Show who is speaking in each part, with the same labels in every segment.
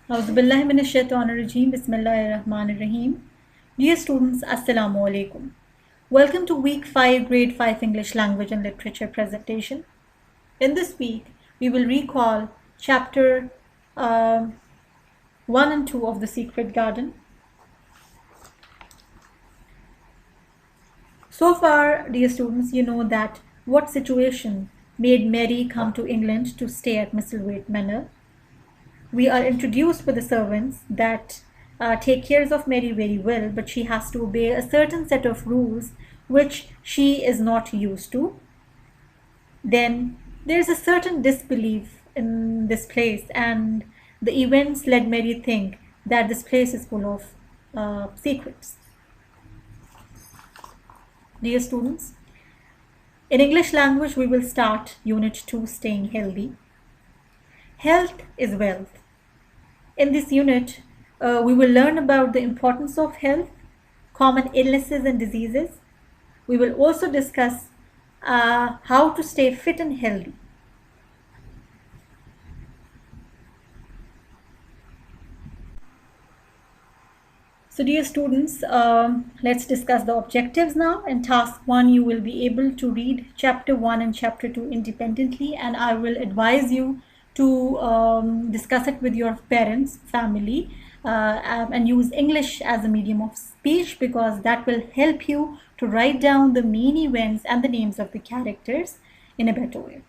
Speaker 1: Auzubillahi minash shaitanir rajim. Bismillahir Rahmanir Rahim. Dear students, Assalamu alaikum. Welcome to week 5, grade 5 English language and literature presentation. In this week, we will recall chapter 1 and 2 of The Secret Garden. So far, dear students, you know that what situation made Mary come to England to stay at Misselthwaite Manor. We are introduced with the servants that take care of Mary very well, but she has to obey a certain set of rules which she is not used to. Then there's a certain disbelief in this place, and the events led Mary think that this place is full of secrets. Dear students, in English language we will start Unit 2, Staying Healthy. Health is wealth. In this unit, we will learn about the importance of health, common illnesses and diseases. We will also discuss how to stay fit and healthy. So dear students, let's discuss the objectives now. In task 1, you will be able to read chapter 1 and chapter 2 independently, and I will advise you to discuss it with your parents, family, and use English as a medium of speech, because that will help you to write down the main events and the names of the characters in a better way.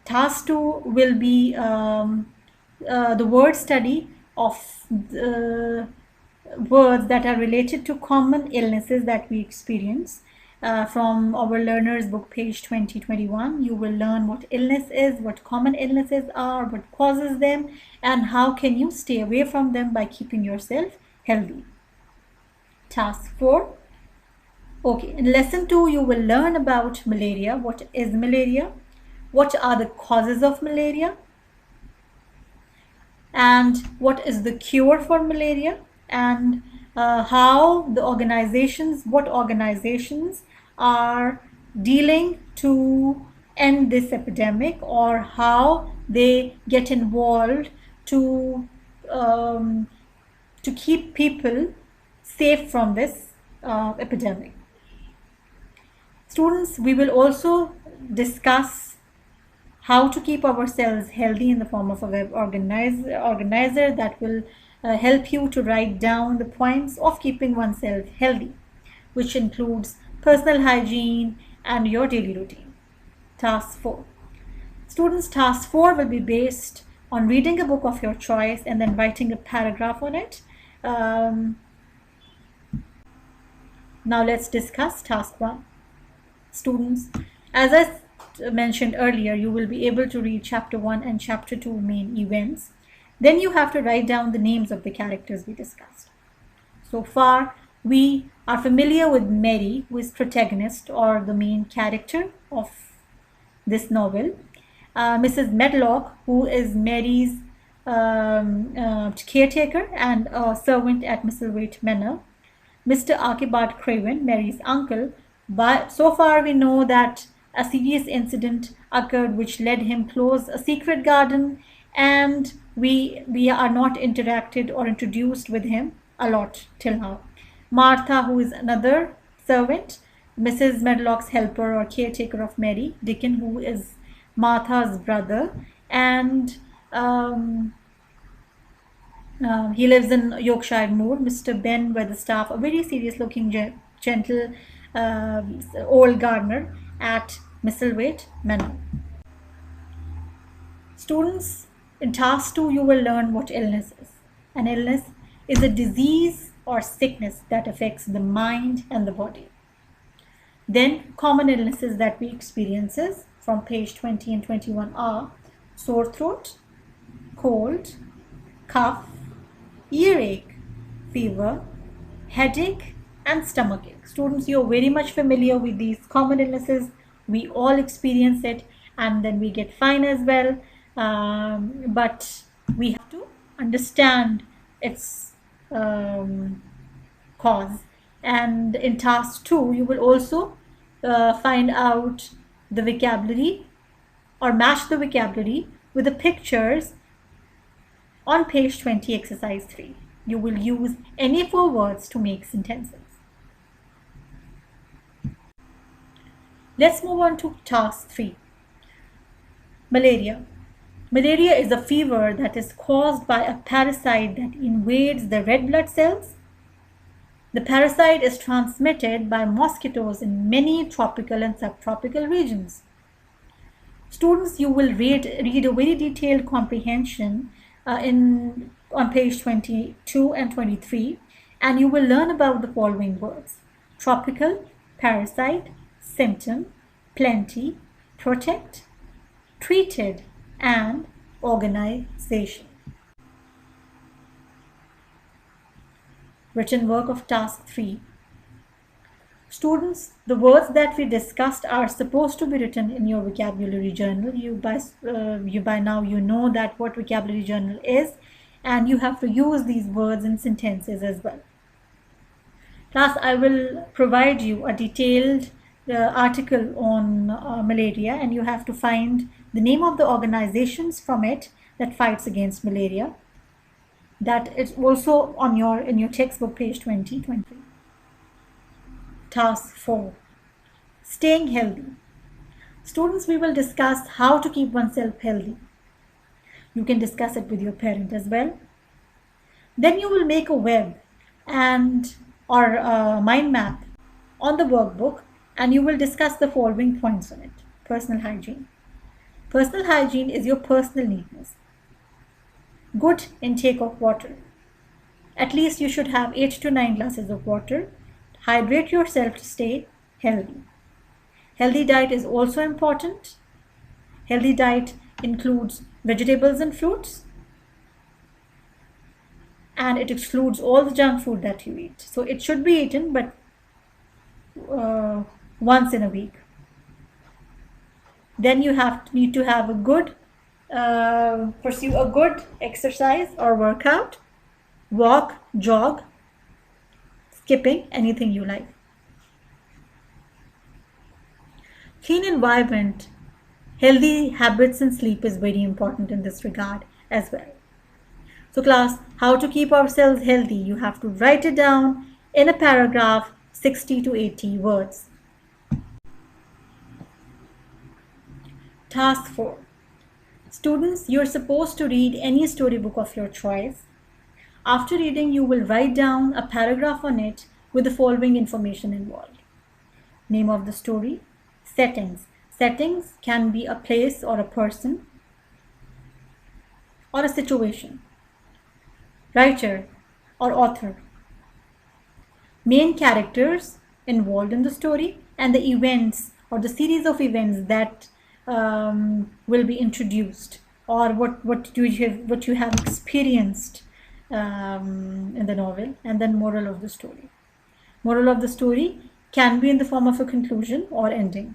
Speaker 1: Task 2 will be the word study of the words that are related to common illnesses that we experience. From our learner's book, page 2021, you will learn what illness is, what common illnesses are, what causes them, and how can you stay away from them by keeping yourself healthy. Task 4. Okay, in lesson 2, you will learn about malaria. What is malaria? What are the causes of malaria? And what is the cure for malaria? And how the what organizations are dealing to end this epidemic, or how they get involved to keep people safe from this epidemic. Students, we will also discuss how to keep ourselves healthy in the form of a web organizer that will help you to write down the points of keeping oneself healthy, which includes personal hygiene and your daily routine. Task 4. Students, task 4 will be based on reading a book of your choice and then writing a paragraph on it. Now let's discuss task 1. Students, as I mentioned earlier, you will be able to read chapter 1 and chapter 2 main events. Then you have to write down the names of the characters we discussed. So far, we are familiar with Mary, who is protagonist or the main character of this novel. Mrs. Medlock, who is Mary's caretaker and a servant at Misselthwaite Manor. Mr. Archibald Craven, Mary's uncle. But so far we know that a serious incident occurred which led him close a secret garden, and we are not interacted or introduced with him a lot till now. Martha, who is another servant, Mrs. Medlock's helper or caretaker of Mary. Dickon, who is Martha's brother, and he lives in Yorkshire Moor. Mr. Ben Weatherstaff, a very serious looking gentle old gardener at Misselthwaite Manor. Students, in task 2, you will learn what illness is. An illness is a disease or sickness that affects the mind and the body. Then common illnesses that we experience from page 20 and 21 are sore throat, cold, cough, earache, fever, headache, and stomachache. Students, you're very much familiar with these common illnesses. We all experience it, and then we get fine as well. But we have to understand its cause. And in task 2, you will also find out the vocabulary or match the vocabulary with the pictures On page 20, exercise 3, you will use any 4 words to make sentences. Let's move on to task 3. Malaria. Malaria is a fever that is caused by a parasite that invades the red blood cells. The parasite is transmitted by mosquitoes in many tropical and subtropical regions. Students, you will read a very detailed comprehension on page 22 and 23, and you will learn about the following words: tropical, parasite, symptom, plenty, protect, treated, and organization. Written work of task 3. Students, the words that we discussed are supposed to be written in your vocabulary journal. By now you know that what vocabulary journal is, and you have to use these words in sentences as well. Class, I will provide you a detailed article on malaria, and you have to find the name of the organizations from it that fights against malaria. That is also on in your textbook, page 20. Task 4. Staying healthy. Students, we will discuss how to keep oneself healthy. You can discuss it with your parent as well. Then you will make a web or a mind map on the workbook, and you will discuss the following points on it. Personal hygiene. Personal hygiene is your personal neatness. Good intake of water. At least you should have 8 to 9 glasses of water. Hydrate yourself to stay healthy. Healthy diet is also important. Healthy diet includes vegetables and fruits, and it excludes all the junk food that you eat. So it should be eaten, but once in a week. Then you need to have pursue a good exercise or workout, walk, jog, skipping, anything you like. Clean environment, healthy habits and sleep is very important in this regard as well. So class, how to keep ourselves healthy? You have to write it down in a paragraph, 60 to 80 words. Task 4. Students, you're supposed to read any storybook of your choice. After reading, you will write down a paragraph on it with the following information involved. Name of the story. Settings. Settings can be a place or a person or a situation. Writer or author. Main characters involved in the story, and the events or the series of events that will be introduced, or what you have experienced in the novel, and then moral of the story. Moral of the story can be in the form of a conclusion or ending.